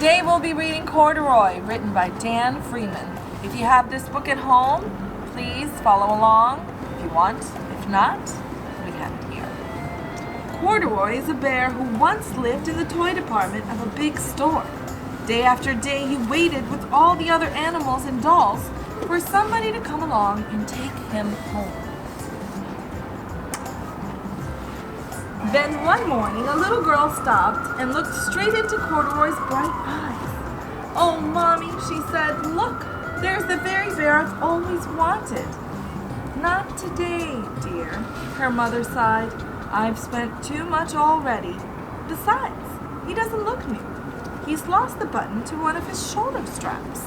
Today we'll be reading Corduroy, written by Dan Freeman. If you have this book at home, please follow along if you want. If not, we have it here. Corduroy is a bear who once lived in the toy department of a big store. Day after day, he waited with all the other animals and dolls for somebody to come along and take him home. Then one morning, a little girl stopped and looked straight into Corduroy's bright eyes. "Oh, Mommy," she said, "look, there's the very bear I've always wanted." "Not today, dear," her mother sighed. "I've spent too much already. Besides, he doesn't look new. He's lost the button to one of his shoulder straps."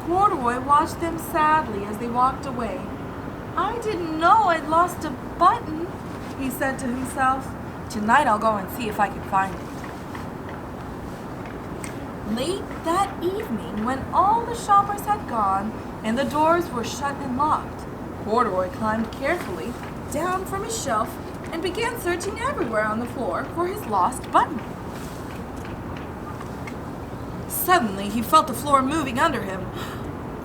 Corduroy watched them sadly as they walked away. "I didn't know I'd lost a button," he said to himself. "Tonight I'll go and see if I can find it." Late that evening, when all the shoppers had gone and the doors were shut and locked, Corduroy climbed carefully down from his shelf and began searching everywhere on the floor for his lost button. Suddenly, he felt the floor moving under him.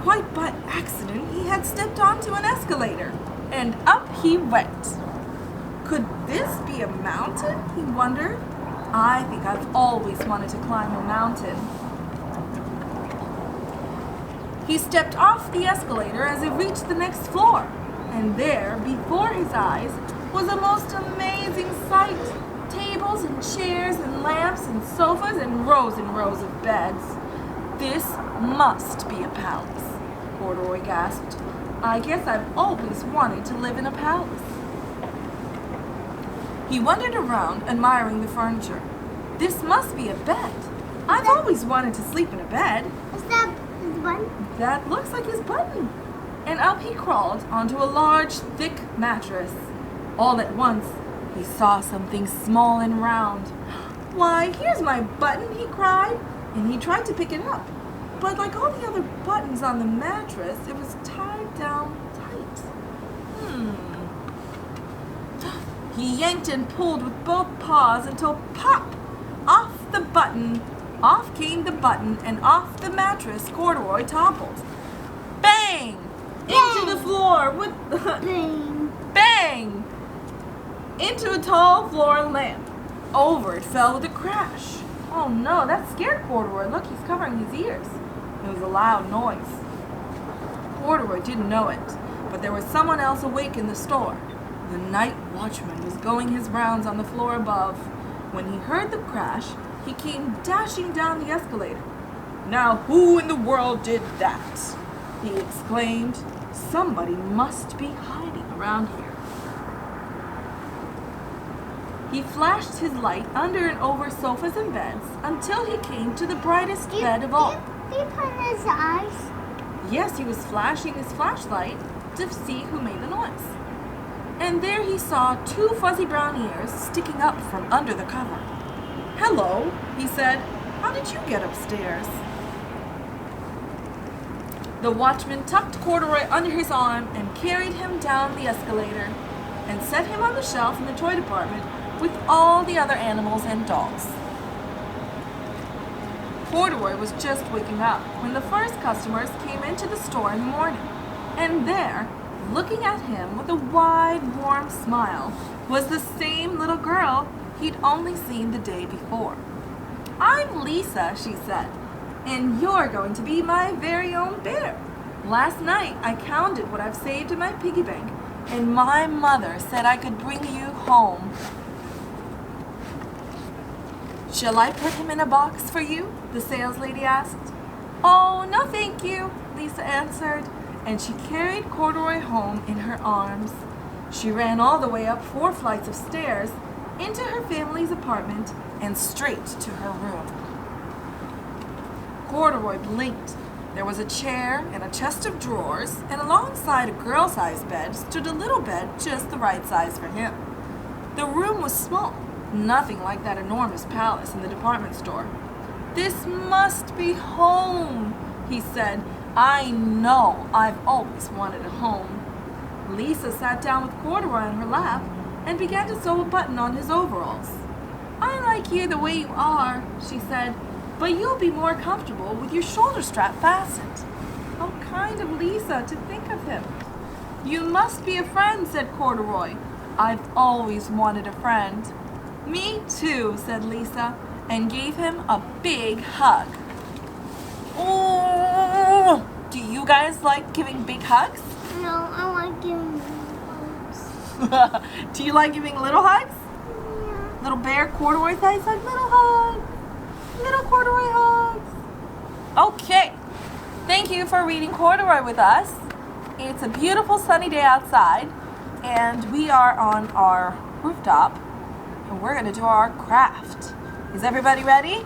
Quite by accident, he had stepped onto an escalator, and up he went. Could this be a mountain, he wondered? I think I've always wanted to climb a mountain. He stepped off the escalator as it reached the next floor, and there, before his eyes, was a most amazing sight. Tables and chairs and lamps and sofas and rows of beds. "This must be a palace," Corduroy gasped. "I guess I've always wanted to live in a palace." He wandered around, admiring the furniture. "This must be a bed. I've always wanted to sleep in a bed." Is that his button? "That looks like his button." And up he crawled onto a large, thick mattress. All at once, he saw something small and round. "Why, here's my button," he cried, and he tried to pick it up. But like all the other buttons on the mattress, it was tied down tight. He yanked and pulled with both paws until pop! Off came the button, and off the mattress Corduroy toppled. Bang! Into the floor with Bang. bang! Into a tall floor lamp. Over it fell with a crash. Oh no, that scared Corduroy. Look, he's covering his ears. It was a loud noise. Corduroy didn't know it, but there was someone else awake in the store. The night watchman was going his rounds on the floor above. When he heard the crash, he came dashing down the escalator. "Now who in the world did that?" he exclaimed. "Somebody must be hiding around here." He flashed his light under and over sofas and beds until he came to the brightest bed of all. Did he put in his eyes? Yes, he was flashing his flashlight to see who made the noise. And there he saw two fuzzy brown ears sticking up from under the cover. "Hello," he said. "How did you get upstairs?" The watchman tucked Corduroy under his arm and carried him down the escalator and set him on the shelf in the toy department with all the other animals and dolls. Corduroy was just waking up when the first customers came into the store in the morning, and there, looking at him with a wide, warm smile, was the same little girl he'd only seen the day before. "I'm Lisa," she said, "and you're going to be my very own bear. Last night I counted what I've saved in my piggy bank, and my mother said I could bring you home." "Shall I put him in a box for you?" the saleslady asked. "Oh, no thank you," Lisa answered, and she carried Corduroy home in her arms. She ran all the way up 4 flights of stairs into her family's apartment and straight to her room. Corduroy blinked. There was a chair and a chest of drawers, and alongside a girl-sized bed stood a little bed just the right size for him. The room was small, nothing like that enormous palace in the department store. "This must be home," he said. "I know I've always wanted a home." Lisa sat down with Corduroy on her lap and began to sew a button on his overalls. I like you the way you are, she said, but you'll be more comfortable with your shoulder strap fastened. How kind of Lisa to think of him. You must be a friend, said Corduroy. I've always wanted a friend. Me too, said Lisa, and gave him a big hug. Oh, do you guys like giving big hugs? No, I like giving hugs. Do you like giving little hugs? Yeah. Little bear Corduroy size hug, little hugs. Little Corduroy hugs. Okay, thank you for reading Corduroy with us. It's a beautiful sunny day outside, and we are on our rooftop, and we're going to do our craft. Is everybody ready?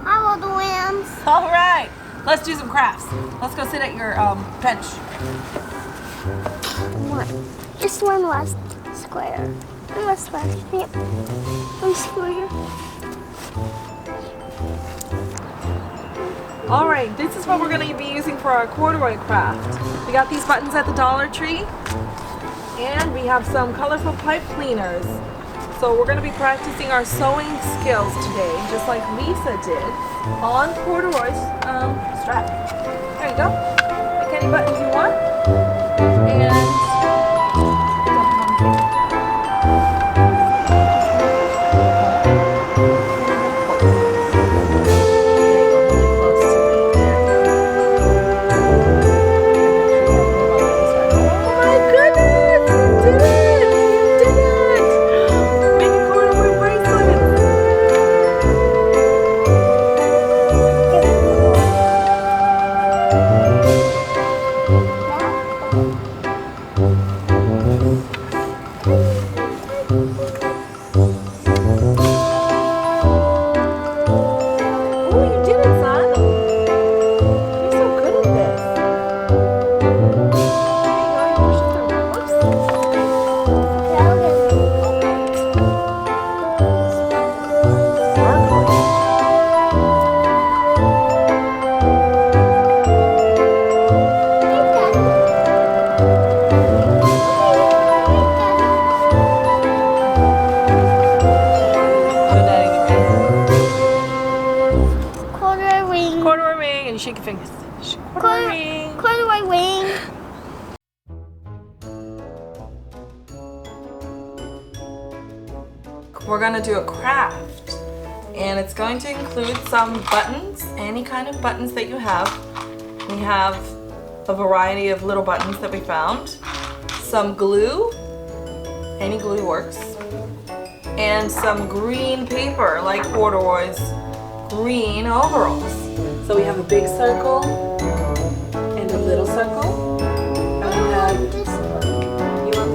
How are the lambs? All right, let's do some crafts. Let's go sit at your bench. Just one last square. One last square. Yep. One square. All right, this is what we're going to be using for our corduroy craft. We got these buttons at the Dollar Tree, and we have some colorful pipe cleaners. So we're going to be practicing our sewing skills today, just like Lisa did, on Corduroy's strap. There you go. Pick any buttons you want. And shake your fingers. Corduroy ring. Corduroy wing. We're gonna do a craft, and it's going to include some buttons, any kind of buttons that you have. We have a variety of little buttons that we found, some glue, any glue works, and some green paper like Corduroy's green overalls. So we have a big circle and a little circle. And we have This one. you want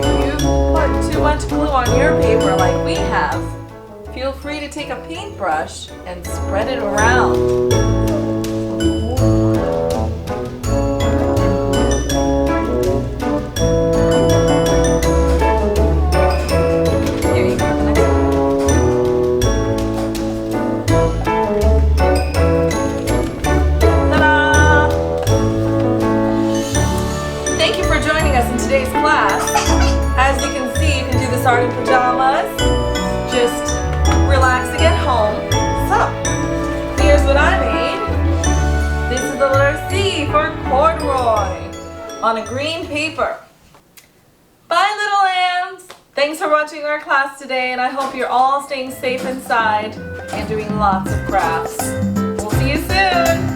If you put too much glue on your paper like we have, feel free to take a paintbrush and spread it around. There you go. Ta-da! Thank you for joining us in today's class. As you can see, you can do this art in pajamas. Just relaxing at home. So, here's what I made. This is the letter C for corduroy on a green paper. Bye, little lambs. Thanks for watching our class today, and I hope you're all staying safe inside and doing lots of crafts. We'll see you soon.